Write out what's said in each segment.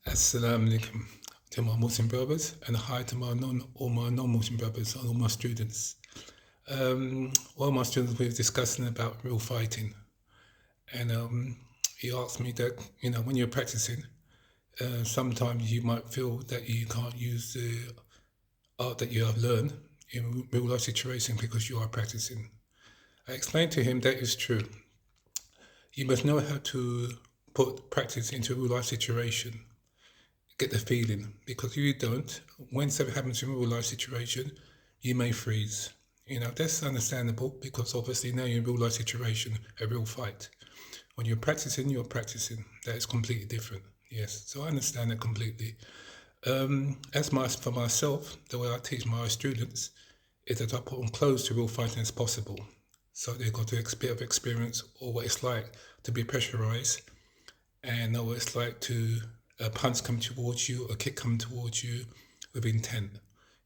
Assalamu alaikum to my Muslim brothers and hi to all my non-Muslim brothers and all my students. All my students we were discussing about real fighting, and he asked me that when you're practicing, sometimes you might feel that you can't use the art that you have learned in real life situation because you are practicing. I explained to him that is true. You must know how to put practice into a real life situation, get the feeling, because if you don't, when something happens in a real life situation, you may freeze. That's understandable because obviously now you're in a real life situation, a real fight. When you're practicing, you're practicing. That is completely different. Yes, so I understand that completely. For myself, the way I teach my students is that I put them close to real fighting as possible. So they've got a bit of experience or what it's like to be pressurized and know what it's like to a punch come towards you, a kick come towards you with intent.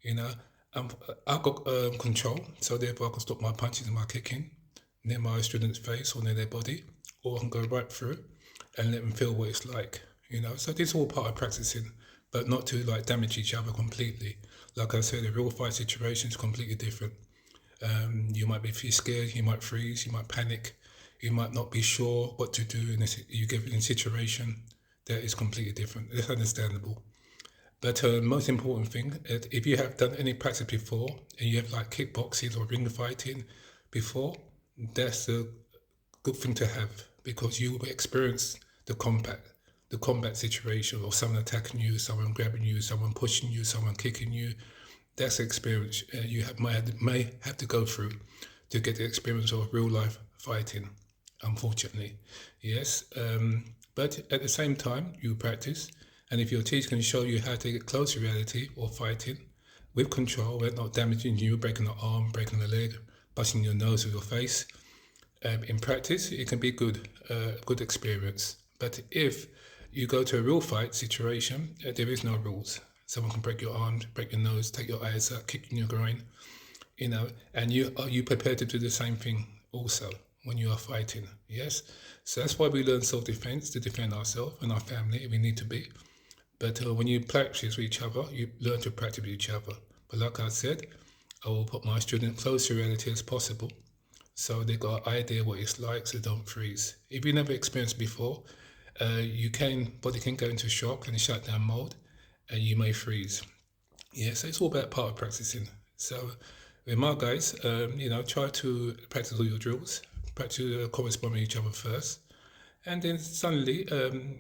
You know, um, I've got control, so therefore I can stop my punches and my kicking near my student's face or near their body, or I can go right through and let them feel what it's like. So this is all part of practicing, but not to like damage each other completely. Like I said, a real fight situation is completely different. You might be scared, you might freeze, you might panic, you might not be sure what to do you get in a situation that is completely different. That's understandable. But most important thing, if you have done any practice before and you have like kickboxing or ring fighting before, that's a good thing to have because you will experience the combat situation or someone attacking you, someone grabbing you, someone pushing you, someone kicking you. That's the experience you may have to go through to get the experience of real life fighting, unfortunately. Yes, but at the same time, you practice, and if your teacher can show you how to get close to reality or fighting with control, without not damaging you, breaking the arm, breaking the leg, busting your nose or your face, in practice, it can be good experience. But if you go to a real fight situation, there is no rules. Someone can break your arm, break your nose, take your eyes out, kick you in your groin, and you prepared to do the same thing also when you are fighting. Yes, so that's why we learn self-defense to defend ourselves and our family if we need to be. But when you practice with each other, you learn to practice with each other. But like I said, I will put my student close to reality as possible, so they got an idea what it's like, so don't freeze. If you never experienced before, body can go into shock and shutdown mode, and you may freeze. Yeah, so it's all about part of practicing. So with my guys, try to practice all your drills, practice correspond with each other first, and then suddenly,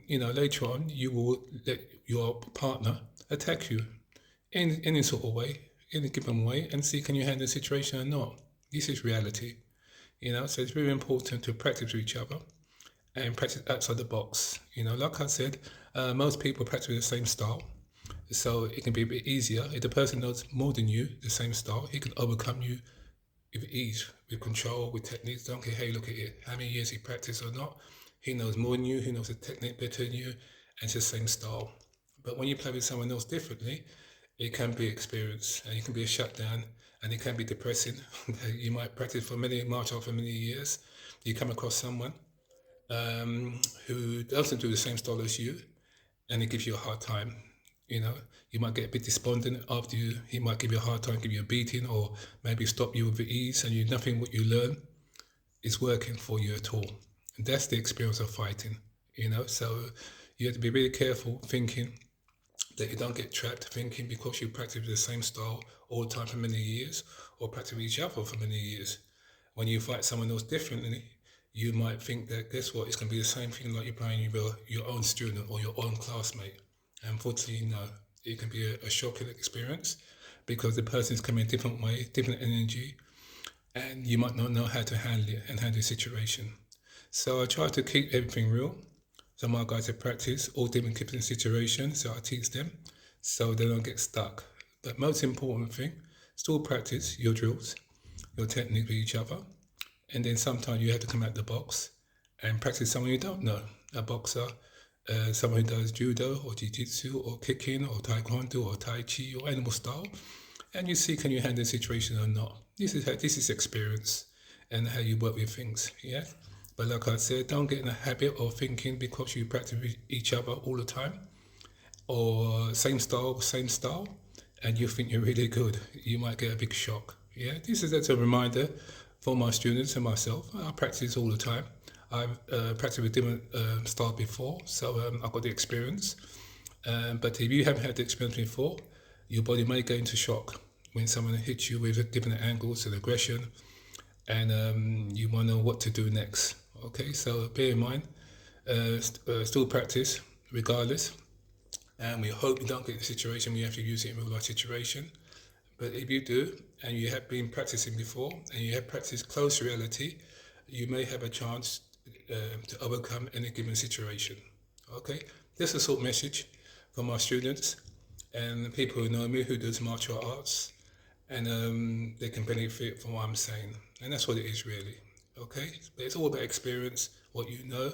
later on, you will let your partner attack you in any sort of way, in a given way, and see can you handle the situation or not. This is reality, so it's very important to practice with each other and practice outside the box. Like I said, most people practice with the same style. So it can be a bit easier. If the person knows more than you, the same style, he can overcome you with ease, with control, with techniques. Don't care how you look at it, how many years he practiced or not. He knows more than you, he knows the technique better than you, and it's the same style. But when you play with someone else differently, it can be experience and it can be a shutdown and it can be depressing. You might practice for martial art for many years. You come across someone who doesn't do the same style as you and it gives you a hard time. You might get a bit despondent after he might give you a hard time, give you a beating, or maybe stop you with ease, and nothing what you learn is working for you at all. And that's the experience of fighting. So you have to be really careful thinking that you don't get trapped thinking because you practice the same style all the time for many years, or practice with each other for many years. When you fight someone else differently, you might think that guess what, it's going to be the same thing like you're playing your own student or your own classmate. Unfortunately, no. It can be a shocking experience because the person's coming in a different way, different energy, and you might not know how to handle it and handle the situation. So I try to keep everything real. So my guys have practice all different types of situations, so I teach them so they don't get stuck. But most important thing, still practice your drills, your technique with each other, and then sometimes you have to come out the box and practice someone you don't know, a boxer, someone who does judo or jiu-jitsu or kicking or taekwondo or tai chi or animal style, and you see can you handle the situation or not. This is experience and how you work with things. Yeah, but like I said, don't get in the habit of thinking because you practice with each other all the time or same style, and you think you're really good, you might get a big shock. Yeah, this is just a reminder for my students and myself. I practice all the time. I've practiced with different styles before, so I've got the experience. But if you haven't had the experience before, your body may go into shock when someone hits you with different angles and aggression, and you want to know what to do next. Okay, so bear in mind, still practice regardless, and we hope you don't get the situation where you have to use it in real life situation. But if you do, and you have been practicing before, and you have practiced close reality, you may have a chance to overcome any given situation. Okay, this is a short message for my students and people who know me who does martial arts, and they can benefit from what I'm saying, and that's what it is really. Okay, but it's all about experience, what you know,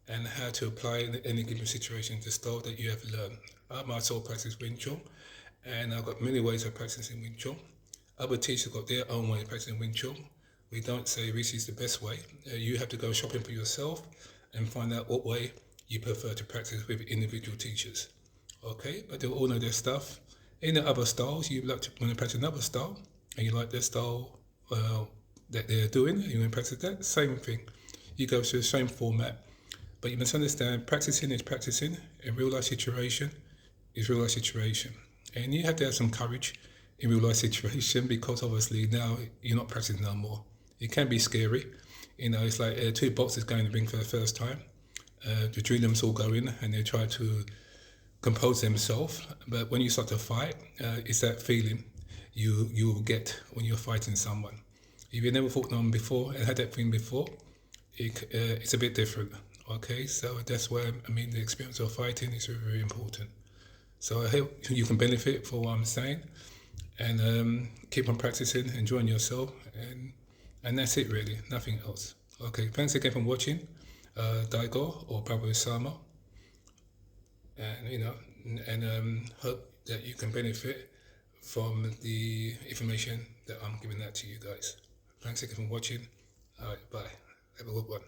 and how to apply in any given situation the style that you have learned. I myself practice Wing Chun, and I've got many ways of practicing Wing Chun. Other teachers got their own way of practicing Wing Chun. We don't say this is the best way. You have to go shopping for yourself and find out what way you prefer to practice with individual teachers. Okay, but they all know their stuff. In the other styles, you like to want to practice another style, and you like their style that they're doing, and you want to practice that same thing. You go through the same format, but you must understand practicing is practicing. In real life situation is real life situation, and you have to have some courage in real life situation because obviously now you're not practicing no more. It can be scary. You know, it's like two boxers going to the ring for the first time. The adrenaline's all going, and they try to compose themselves. But when you start to fight, it's that feeling you will get when you're fighting someone. If you never fought no one before and had that feeling before, it's a bit different. Okay, so that's why I mean the experience of fighting is very, very important. So I hope you can benefit for what I'm saying, and keep on practicing, enjoying yourself, and that's it really, nothing else. Okay, thanks again for watching, Daigo or Brother Sama, and hope that you can benefit from the information that I'm giving out to you guys. Thanks again for watching. All right, bye. Have a good one.